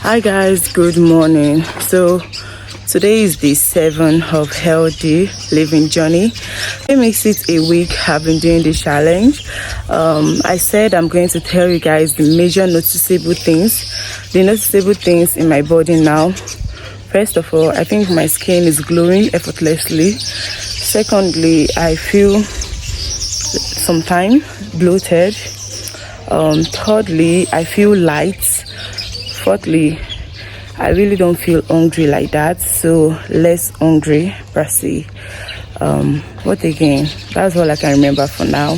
Hi guys, good morning. So today is the 7th of healthy living journey. It makes it a week I've been doing the challenge. I said I'm going to tell you guys the major noticeable things in my body now. First of all, I think my skin is glowing effortlessly. Secondly, I feel sometimes bloated. Thirdly, I feel light. Fourthly, I really don't feel hungry like that, so less hungry per se. What again? That's all I can remember for now.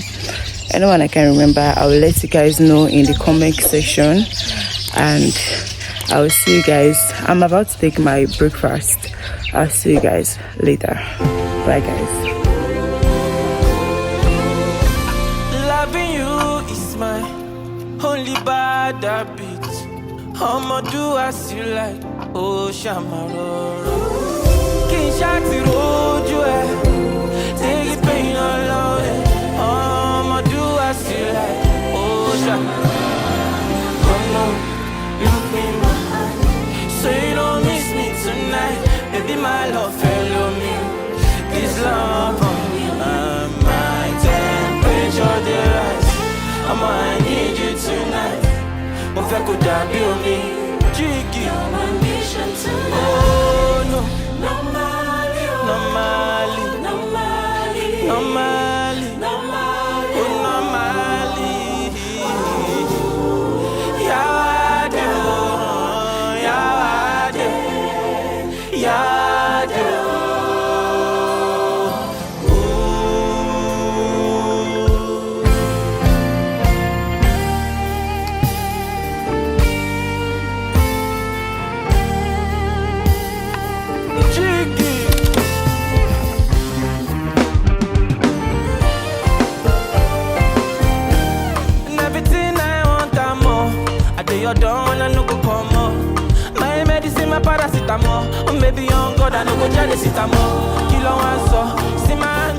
Anyone I can remember, I will let you guys know in the comment section, and I will see you guys. I'm about to take my breakfast. I'll see you guys later. Bye guys. Loving you is my only bad habit. I'ma do as you like, oh Shamaroro. King Shakti road you take it pain all away. I'ma do as you like, oh Shamaroro. Come on, look me in my eye, so you don't miss me tonight. Baby, my love follow me. This love on me, my temperature the rise. I'ma need you tonight. You're my mission tonight. Oh no, no Mali, no Mali, no Mali, no Mali, no Mali, oh no Mali. Yade, yade, yade. You don't wanna no go come on. My medicine, my paracetamol. Maybe young God, I no go jealous it more. Kilo one so, see my